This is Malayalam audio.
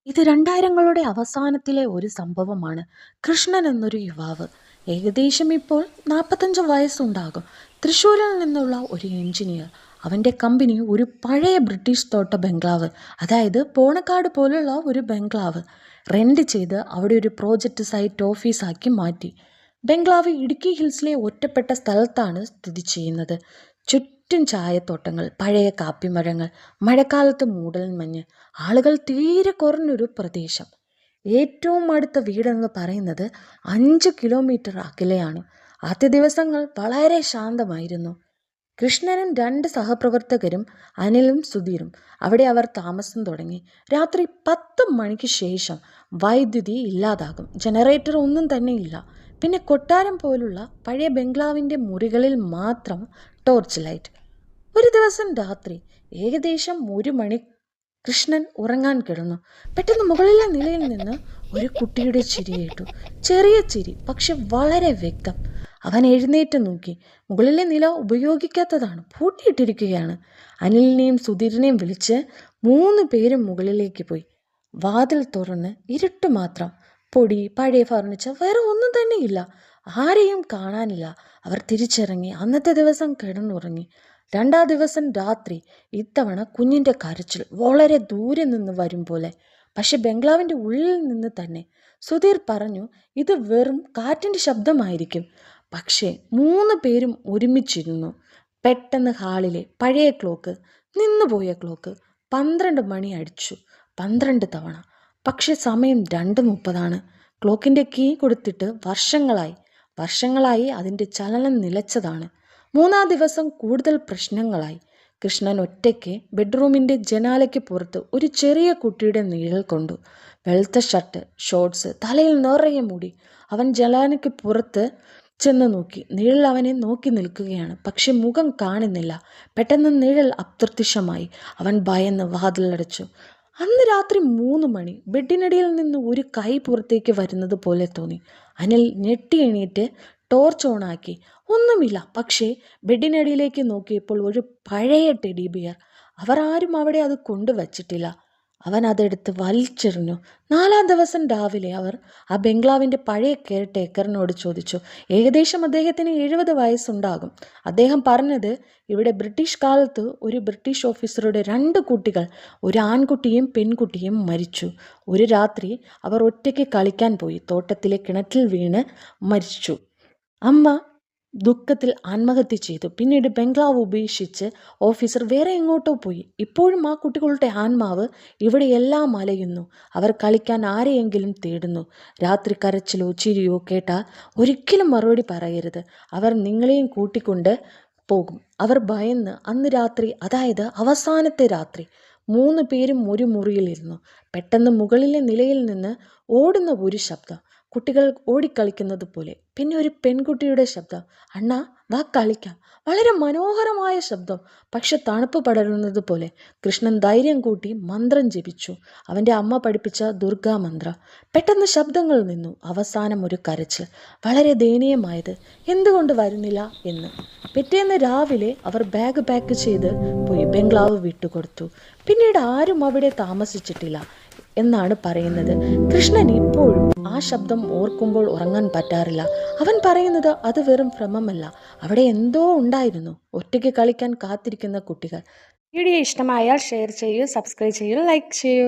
ഇത് 2000ങ്ങളുടെ അവസാനത്തിലെ ഒരു സംഭവമാണ്. കൃഷ്ണൻ എന്നൊരു യുവാവ്, ഏകദേശം ഇപ്പോൾ 45 വയസ്സുണ്ടാകും. തൃശ്ശൂരിൽ നിന്നുള്ള ഒരു എഞ്ചിനീയർ. അവൻ്റെ കമ്പനി ഒരു പഴയ ബ്രിട്ടീഷ് തോട്ട ബംഗ്ലാവ്, അതായത് പോണക്കാട് പോലുള്ള ഒരു ബംഗ്ലാവ് റെൻ്റ് ചെയ്ത് അവിടെ ഒരു പ്രോജക്റ്റ് സൈറ്റ് ഓഫീസാക്കി മാറ്റി. ബംഗ്ലാവ് ഇടുക്കി ഹിൽസിലെ ഒറ്റപ്പെട്ട സ്ഥലത്താണ് സ്ഥിതി ചെയ്യുന്നത്. ചുറ്റും ചായത്തോട്ടങ്ങൾ, പഴയ കാപ്പിമരങ്ങൾ, മഴക്കാലത്ത് മൂടൽമഞ്ഞ്, ആളുകൾ തീരെ കുറഞ്ഞൊരു പ്രദേശം. ഏറ്റവും അടുത്ത വീടെന്ന് പറയുന്നത് 5 കിലോമീറ്റർ അകലെയാണ്. ആദ്യ ദിവസങ്ങൾ വളരെ ശാന്തമായിരുന്നു. കൃഷ്ണനും 2 സഹപ്രവർത്തകരും അനിലും സുധീറും അവിടെ അവർ താമസം തുടങ്ങി. രാത്രി 10 മണിക്ക് ശേഷം വൈദ്യുതി ഇല്ലാതാകും. ജനറേറ്റർ ഒന്നും തന്നെ ഇല്ല. പിന്നെ കൊട്ടാരം പോലുള്ള പഴയ ബംഗ്ലാവിൻ്റെ മുറികളിൽ മാത്രം ടോർച്ച് ലൈറ്റ്. ഒരു ദിവസം രാത്രി ഏകദേശം 1 മണി കൃഷ്ണൻ ഉറങ്ങാൻ കിടന്നു. പെട്ടെന്ന് മുകളിലെ നിലയിൽ നിന്ന് ഒരു കുട്ടിയുടെ ചിരി കേട്ടു. ചെറിയ ചിരി, പക്ഷെ വളരെ വ്യക്തം. അവൻ എഴുന്നേറ്റ് നോക്കി. മുകളിലെ നില ഉപയോഗിക്കാത്തതാണ്, പൂട്ടിയിട്ടിരിക്കുകയാണ്. അനിലിനെയും സുധീറിനെയും വിളിച്ച് 3 പേരും മുകളിലേക്ക് പോയി. വാതിൽ തുറന്ന് ഇരുട്ട് മാത്രം. പൊടി, പഴയ ഫർണിച്ചർ, വേറെ ഒന്നും തന്നെ ഇല്ല. ആരെയും കാണാനില്ല. അവർ തിരിച്ചിറങ്ങി അന്നത്തെ ദിവസം കിടന്നുറങ്ങി. 2-ാം ദിവസം രാത്രി ഇത്തവണ കുഞ്ഞിൻ്റെ കരച്ചിൽ വളരെ ദൂരെ നിന്ന് വരും പോലെ, പക്ഷെ ബംഗ്ലാവിൻ്റെ ഉള്ളിൽ നിന്ന് തന്നെ. സുധീർ പറഞ്ഞു, ഇത് വെറും കാറ്റിൻ്റെ ശബ്ദമായിരിക്കും. പക്ഷേ 3 പേരും ഒരുമിച്ചിരുന്നു. പെട്ടെന്ന് ഹാളിലെ പഴയ ക്ലോക്ക്, നിന്നുപോയ ക്ലോക്ക് 12 മണി അടിച്ചു. 12 തവണ. പക്ഷെ സമയം 2:30. ക്ലോക്കിൻ്റെ കീ കൊടുത്തിട്ട് വർഷങ്ങളായി അതിൻ്റെ ചലനം നിലച്ചതാണ്. 3-ാം ദിവസം കൂടുതൽ പ്രശ്നങ്ങളായി. കൃഷ്ണൻ ഒറ്റയ്ക്ക് ബെഡ്റൂമിൻ്റെ ജനാലയ്ക്ക് പുറത്ത് ഒരു ചെറിയ കുട്ടിയുടെ നിഴൽ കൊണ്ടു. വെളുത്ത ഷർട്ട്, ഷോർട്സ്, തലയിൽ നിറയെ മുടി. അവൻ ജനാലയ്ക്ക് പുറത്ത് ചെന്ന് നോക്കി. നിഴൽ അവനെ നോക്കി നിൽക്കുകയാണ്, പക്ഷെ മുഖം കാണുന്നില്ല. പെട്ടെന്ന് നിഴൽ അപ്രത്യക്ഷമായി. അവൻ ഭയന്ന് വാതിലടച്ചു. അന്ന് രാത്രി 3 മണി. ബെഡിനടിയിൽ നിന്ന് ഒരു കൈ പുറത്തേക്ക് വരുന്നത് പോലെ തോന്നി. അനിൽ ഞെട്ടി എണീറ്റ് ടോർച്ച് ഓണാക്കി. ഒന്നുമില്ല. പക്ഷേ ബെഡിനടിയിലേക്ക് നോക്കിയപ്പോൾ ഒരു പഴയ ടെഡി ബിയർ. അവർ ആരും അവിടെ അത് കൊണ്ടുവച്ചിട്ടില്ല. അവൻ അതെടുത്ത് വലിച്ചെറിഞ്ഞു. 4-ാം ദിവസം രാവിലെ അവർ ആ ബംഗ്ലാവിൻ്റെ പഴയ കെയർ ടേക്കറിനോട് ചോദിച്ചു. ഏകദേശം അദ്ദേഹത്തിന് 70 വയസ്സുണ്ടാകും. അദ്ദേഹം പറഞ്ഞത്, ഇവിടെ ബ്രിട്ടീഷ് കാലത്ത് ഒരു ബ്രിട്ടീഷ് ഓഫീസറുടെ 2 കുട്ടികൾ, ഒരു ആൺകുട്ടിയും പെൺകുട്ടിയും മരിച്ചു. ഒരു രാത്രി അവർ ഒറ്റയ്ക്ക് കളിക്കാൻ പോയി. തോട്ടത്തിലെ കിണറ്റിൽ വീണ് മരിച്ചു. അമ്മ ദുഃഖത്തിൽ ആത്മഹത്യ ചെയ്തു. പിന്നീട് ബംഗ്ലാവ് ഉപേക്ഷിച്ച് ഓഫീസർ വേറെ എങ്ങോട്ടോ പോയി. ഇപ്പോഴും ആ കുട്ടികളുടെ ആത്മാവ് ഇവിടെയെല്ലാം അലയുന്നു. അവർ കളിക്കാൻ ആരെയെങ്കിലും തേടുന്നു. രാത്രി കരച്ചിലോ ചിരിയോ കേട്ടാൽ ഒരിക്കലും മറുപടി പറയരുത്. അവർ നിങ്ങളെയും കൂട്ടിക്കൊണ്ട് പോകും. അവർ ഭയന്ന് അന്ന് രാത്രി, അതായത് അവസാനത്തെ രാത്രി, 3 പേരും ഒരു മുറിയിലിരുന്നു. പെട്ടെന്ന് മുകളിലെ നിലയിൽ നിന്ന് ഓടുന്ന ഒരു ശബ്ദം, കുട്ടികൾ ഓടിക്കളിക്കുന്നത് പോലെ. പിന്നെ ഒരു പെൺകുട്ടിയുടെ ശബ്ദം, അണ്ണാ വാ കളിക്കാം. വളരെ മനോഹരമായ ശബ്ദം, പക്ഷെ തണുപ്പ് പടരുന്നത് പോലെ. കൃഷ്ണൻ ധൈര്യം കൂട്ടി മന്ത്രം ജപിച്ചു, അവൻ്റെ അമ്മ പഠിപ്പിച്ച ദുർഗാ മന്ത്രം. പെട്ടെന്ന് ശബ്ദങ്ങൾ നിന്നു. അവസാനം ഒരു കരച്ചിൽ, വളരെ ദയനീയമായത്, എന്തുകൊണ്ട് വരുന്നില്ല എന്ന്. പിറ്റേന്ന് രാവിലെ അവർ ബാഗ് പാക്ക് ചെയ്ത് പോയി. ബംഗ്ലാവ് വിട്ടുകൊടുത്തു. പിന്നീട് ആരും അവിടെ താമസിച്ചിട്ടില്ല എന്നാണ് പറയുന്നത്. കൃഷ്ണൻ ഇപ്പോഴും ആ ശബ്ദം ഓർക്കുമ്പോൾ ഉറങ്ങാൻ പറ്റാറില്ല. അവൻ പറയുന്നത് അത് വെറും ഭ്രമമല്ല, അവിടെ എന്തോ ഉണ്ടായിരുന്നു. ഒറ്റയ്ക്ക് കളിക്കാൻ കാത്തിരിക്കുന്ന കുട്ടികൾ. വീഡിയോ ഇഷ്ടമായാൽ ഷെയർ ചെയ്യൂ, സബ്സ്ക്രൈബ് ചെയ്യൂ, ലൈക്ക് ചെയ്യൂ.